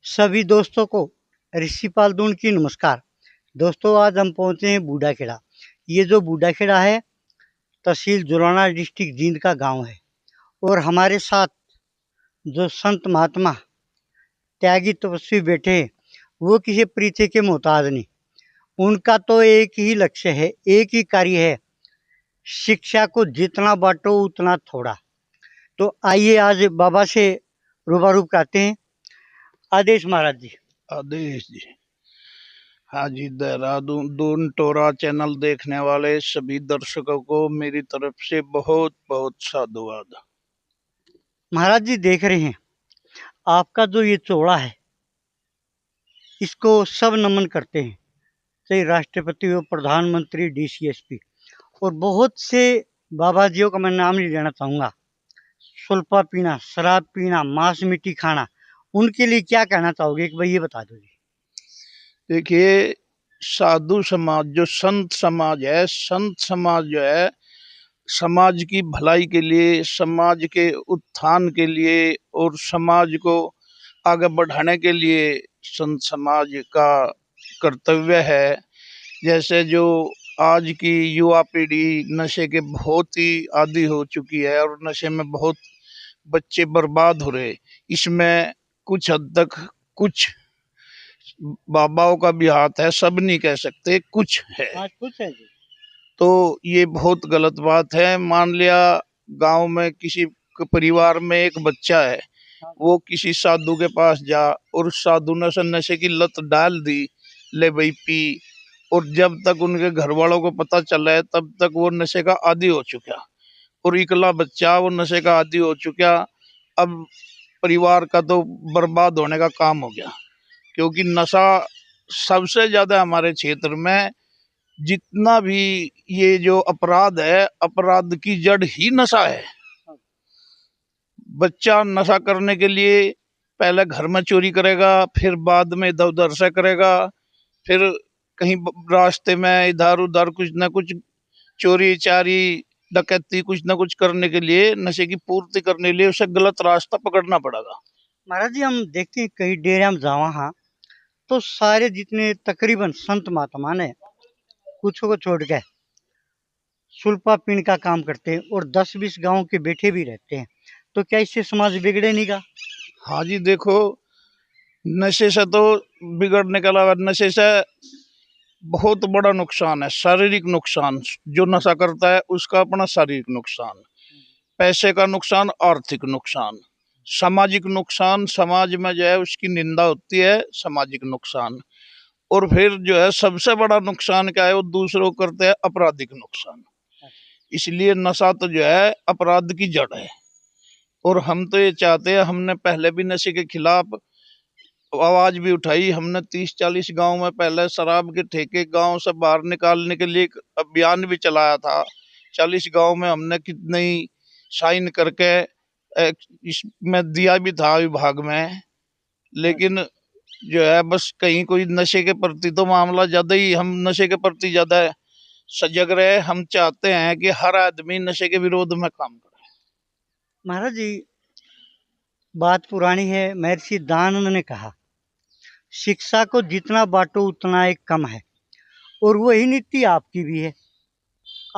सभी दोस्तों को ऋषिपाल दून की नमस्कार। दोस्तों, आज हम पहुंचे हैं बूढ़ाखेड़ा। ये जो बूढ़ाखेड़ा है, तहसील जुलाना, डिस्ट्रिक्ट जींद का गांव है। और हमारे साथ जो संत महात्मा त्यागी तपस्वी बैठे हैं, वो किसी परिचय के मोहताज नहीं। उनका तो एक ही लक्ष्य है, एक ही कार्य है, शिक्षा को जितना बांटो उतना थोड़ा। तो आइए आज बाबा से रूबरू कराते हैं। आदेश महाराज जी। आदेश जी। हाँ जी, देहरादून दून टोरा चैनल देखने वाले सभी दर्शकों को मेरी तरफ से बहुत बहुत साधुवाद। महाराज जी, देख रहे हैं आपका जो ये चौड़ा है, इसको सब नमन करते हैं, चाहे राष्ट्रपति हो, प्रधानमंत्री, डीसीएसपी। और बहुत से बाबा जियों का मैं नाम नहीं लेना चाहूँगा। सुल्फा पीना, शराब पीना, मांस मिट्टी खाना, उनके लिए क्या कहना चाहोगे? एक भाई ये बता दो जी। देखिए, साधु समाज जो संत समाज है, संत समाज जो है समाज की भलाई के लिए, समाज के उत्थान के लिए और समाज को आगे बढ़ाने के लिए संत समाज का कर्तव्य है। जैसे जो आज की युवा पीढ़ी नशे के बहुत ही आदी हो चुकी है और नशे में बहुत बच्चे बर्बाद हो रहे, इसमें कुछ हद तक कुछ बाबाओं का भी हाथ है, सब नहीं कह सकते, कुछ है। आज कुछ है जी। तो ये बहुत गलत बात है। मान लिया गांव में किसी परिवार में एक बच्चा है, वो किसी साधु के पास जा और उस साधु ने उसे नशे की लत डाल दी, ले भाई पी, और जब तक उनके घर वालों को पता चला है तब तक वो नशे का आदी हो चुका, और इकला बच्चा वो नशे का आदी हो चुका। अब परिवार का तो बर्बाद होने का काम हो गया, क्योंकि नशा सबसे ज्यादा हमारे क्षेत्र में जितना भी ये जो अपराध है, अपराध की जड़ ही नशा है। बच्चा नशा करने के लिए पहले घर में चोरी करेगा, फिर बाद में इधर उधर से करेगा, फिर कहीं रास्ते में इधर उधर कुछ ना कुछ चोरी चारी डकैती कुछ ना कुछ करने के लिए, नशे की पूर्ति करने के लिए उसे गलत रास्ता पकड़ना पड़ेगा। महाराज जी, हम देखते हैं कई डेरे हम जावा हाँ, तो सारे जितने तकरीबन संत महात्मा ने कुछ को छोड़ के सुल्फा पीने का काम करते हैं और 10-20 गांव के बैठे भी रहते हैं। तो क्या इससे समाज बिगड़े नहीं का? हाँ जी, देखो, नशे से तो बिगड़ने के अलावा नशे से बहुत बड़ा नुकसान है, शारीरिक नुकसान। जो नशा करता है उसका अपना शारीरिक नुकसान, पैसे का नुकसान, आर्थिक नुकसान, सामाजिक नुकसान, समाज में जो है उसकी निंदा होती है, सामाजिक नुकसान। और फिर जो है सबसे बड़ा नुकसान क्या है, वो दूसरों को करते हैं आपराधिक नुकसान। इसलिए नशा तो जो है अपराध की जड़ है। और हम तो ये चाहते हैं, हमने पहले भी नशे के खिलाफ आवाज भी उठाई। हमने 30-40 गांव में पहले शराब के ठेके गांव से बाहर निकालने के लिए एक अभियान भी चलाया था। 40 गांव में हमने कितने ही साइन करके इसमें दिया भी था विभाग में। लेकिन जो है बस कहीं कोई नशे के प्रति तो मामला ज्यादा ही, हम नशे के प्रति ज्यादा सजग रहे। हम चाहते हैं कि हर आदमी नशे के विरोध में काम करे। महाराज जी, बात पुरानी है, महर्षि दानंद ने कहा, शिक्षा को जितना बांटो उतना एक कम है। और वही नीति आपकी भी है।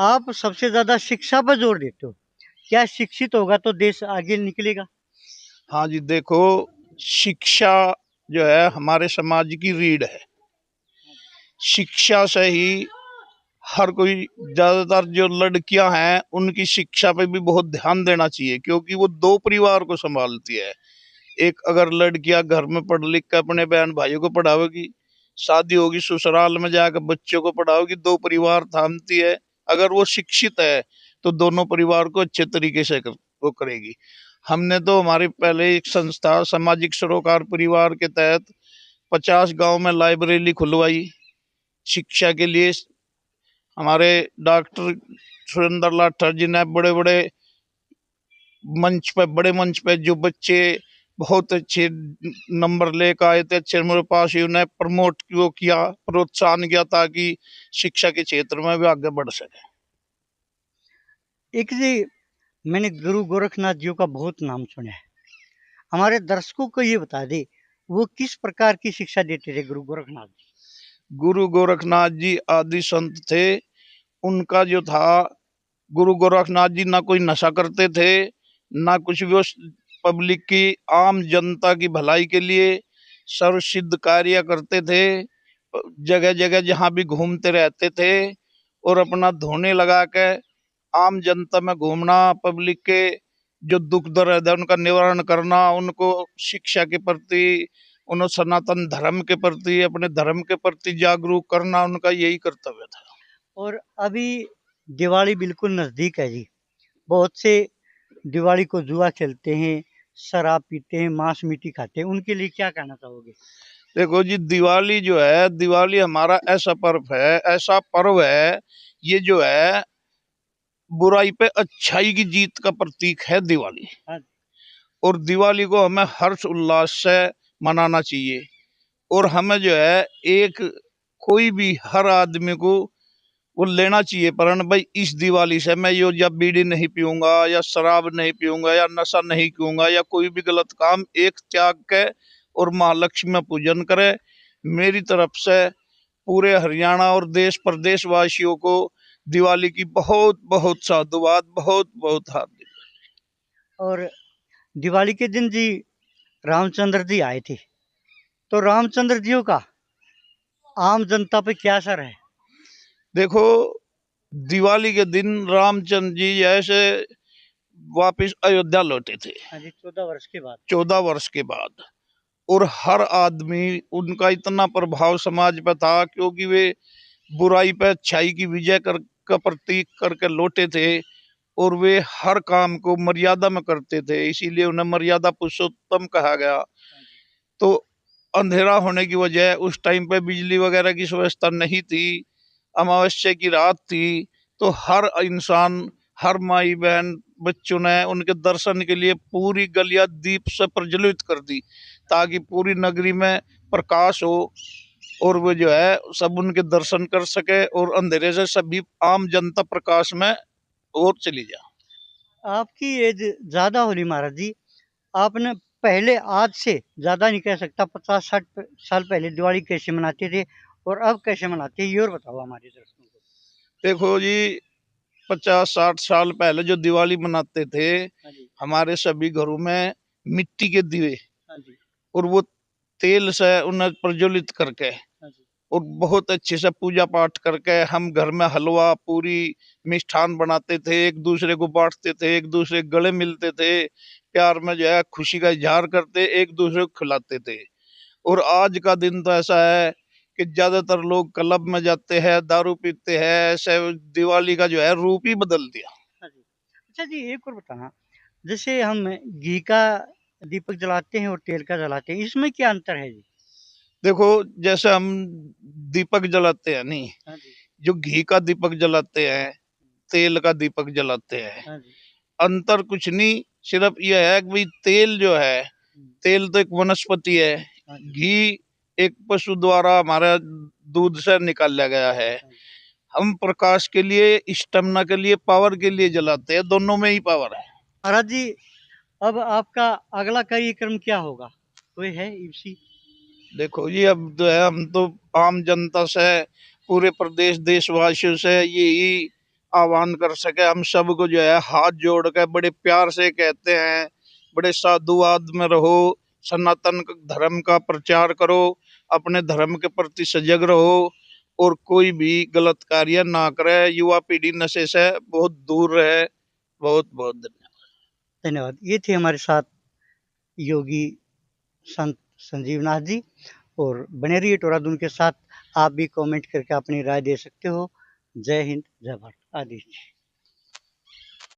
आप सबसे ज्यादा शिक्षा पर जोर देते हो। क्या शिक्षित होगा तो देश आगे निकलेगा? हाँ जी, देखो, शिक्षा जो है हमारे समाज की रीढ़ है। शिक्षा से ही हर कोई, ज्यादातर जो लड़कियां हैं उनकी शिक्षा पे भी बहुत ध्यान देना चाहिए, क्योंकि वो दो परिवार को संभालती है। एक अगर लड़कियां घर में पढ़ लिख कर अपने बहन भाइयों को पढ़ावेगी, शादी होगी ससुराल में जाकर बच्चों को पढ़ाओगी, दो परिवार थामती है। अगर वो शिक्षित है तो दोनों परिवार को अच्छे तरीके से वो करेगी। हमने तो हमारी पहले एक संस्था सामाजिक सरोकार परिवार के तहत 50 गांव में लाइब्रेरी खुलवाई शिक्षा के लिए। हमारे डॉक्टर सुरेंद्र लाठर जी ने बड़े मंच पे जो बच्चे बहुत अच्छे नंबर लेकर आए थे, अच्छे मेरे पास ही, उन्हें प्रमोट किया, प्रोत्साहन किया, ताकि शिक्षा के क्षेत्र में भी आगे बढ़ सके। एक जी, मैंने गुरु गोरखनाथ जी का बहुत नाम सुना है। हमारे दर्शकों को ये बता दे, वो किस प्रकार की शिक्षा देते थे गुरु गोरखनाथ जी? गुरु गोरखनाथ जी आदि संत थे। उनका जो था, गुरु गोरखनाथ जी ना कोई नशा करते थे, ना कुछ भी। वो पब्लिक की, आम जनता की भलाई के लिए सर्व सिद्ध कार्य करते थे। जगह जगह जहां भी घूमते रहते थे और अपना धोने लगा के आम जनता में घूमना, पब्लिक के जो दुख दर्द है उनका निवारण करना, उनको शिक्षा के प्रति, उन्हें सनातन धर्म के प्रति, अपने धर्म के प्रति जागरूक करना, उनका यही कर्तव्य था। और अभी दिवाली बिल्कुल नज़दीक है जी। बहुत से दिवाली को जुआ खेलते हैं, शराब पीते हैं, मांस मीटी खाते हैं। उनके लिए क्या कहना चाहोगे? देखो जी, दिवाली जो है, दिवाली हमारा ऐसा पर्व है, ऐसा पर्व है, ये जो है बुराई पे अच्छाई की जीत का प्रतीक है दिवाली। हाँ। और दिवाली को हमें हर्ष उल्लास से मनाना चाहिए। और हमें जो है एक, कोई भी हर आदमी को वो लेना चाहिए प्रण, भाई इस दिवाली से मैं यो या बीड़ी नहीं पीऊंगा, या शराब नहीं पीऊंगा, या नशा नहीं करूंगा, या कोई भी गलत काम एक त्याग के और महालक्ष्मी में पूजन करे। मेरी तरफ से पूरे हरियाणा और देश प्रदेश वासियों को दिवाली की बहुत बहुत साधुवाद, बहुत बहुत हार्दिक। और दिवाली के दिन जी रामचंद्र जी आए थे, तो रामचंद्र जी का आम जनता पे क्या असर है? देखो, दिवाली के दिन रामचंद्र जी ऐसे वापिस अयोध्या लौटे थे। हाँ जी, 14 वर्ष के बाद। 14 वर्ष के बाद। और हर आदमी, उनका इतना प्रभाव समाज पर था, क्योंकि वे बुराई पर अच्छाई की विजय का प्रतीक करके लौटे थे। और वे हर काम को मर्यादा में करते थे, इसीलिए उन्हें मर्यादा पुरुषोत्तम कहा गया। तो अंधेरा होने की वजह, उस टाइम पे बिजली वगैरह की व्यवस्था नहीं थी, अमावस्या की रात थी, तो हर इंसान, हर माई बहन बच्चों ने उनके दर्शन के लिए पूरी गलियां दीप से प्रज्वलित कर दी, ताकि पूरी नगरी में प्रकाश हो और वो जो है सब उनके दर्शन कर सके, और अंधेरे से सभी आम जनता प्रकाश में और चली जाए। आपकी एज ज़्यादा होली महाराज जी। आपने पहले, आज से ज़्यादा नहीं कह सकता, 50-60 साल पहले दिवाली कैसे मनाते थे और अब कैसे मनाते हैं, ये और बताओ हमारे दर्शकों को। देखो जी, 50-60 साल पहले जो दिवाली मनाते थे, हाँ जी। हमारे सभी घरों में मिट्टी के दिए, हाँ जी। और वो तेल से उन्हें प्रज्वलित करके, हाँ जी। और बहुत अच्छे से पूजा पाठ करके हम घर में हलवा पूरी मिष्ठान बनाते थे, एक दूसरे को बांटते थे, एक दूसरे के गले मिलते थे, प्यार में जो है खुशी का इजहार करते, एक दूसरे को खिलाते थे। और आज का दिन तो ऐसा है कि ज्यादातर लोग क्लब में जाते हैं, दारू पीते हैं, ऐसे दिवाली का जो है रूप ही बदल दिया। हाँ जी। अच्छा जी, एक और बताना, जैसे हम घी का दीपक जलाते हैं और तेल का जलाते हैं, इसमें क्या अंतर है जी? देखो, जैसे हम दीपक जलाते हैं नहीं, हाँ जी। जो घी का दीपक जलाते हैं, तेल का दीपक जलाते हैं, हाँ जी। अंतर कुछ नहीं, सिर्फ यह है कि भाई तेल जो है, तेल तो एक वनस्पति है, हाँ जी। घी एक पशु द्वारा हमारा दूध से निकाला गया है। हाँ जी। हम प्रकाश के लिए, स्टेमिना के लिए, पावर के लिए जलाते हैं, दोनों में ही पावर है। महाराज जी, अब आपका अगला कार्यक्रम क्या होगा? कोई है इसी? देखो ये, अब तो है, हम तो आम जनता से, पूरे प्रदेश देशवासियों से यही आह्वान कर सके, हम सबको जो है हाथ जोड़ कर बड़े प्यार से कहते हैं, बड़े साधुवाद में रहो, सनातन धर्म का प्रचार करो, अपने धर्म के प्रति सजग रहो, और कोई भी गलत कार्य ना करे, युवा पीढ़ी नशे से बहुत दूर रहे। बहुत बहुत धन्यवाद। धन्यवाद। ये थे हमारे साथ योगी संत संजीव नाथ जी। और बने रहिए टोरादून के साथ। आप भी कमेंट करके अपनी राय दे सकते हो। जय हिंद, जय भारत। आदि।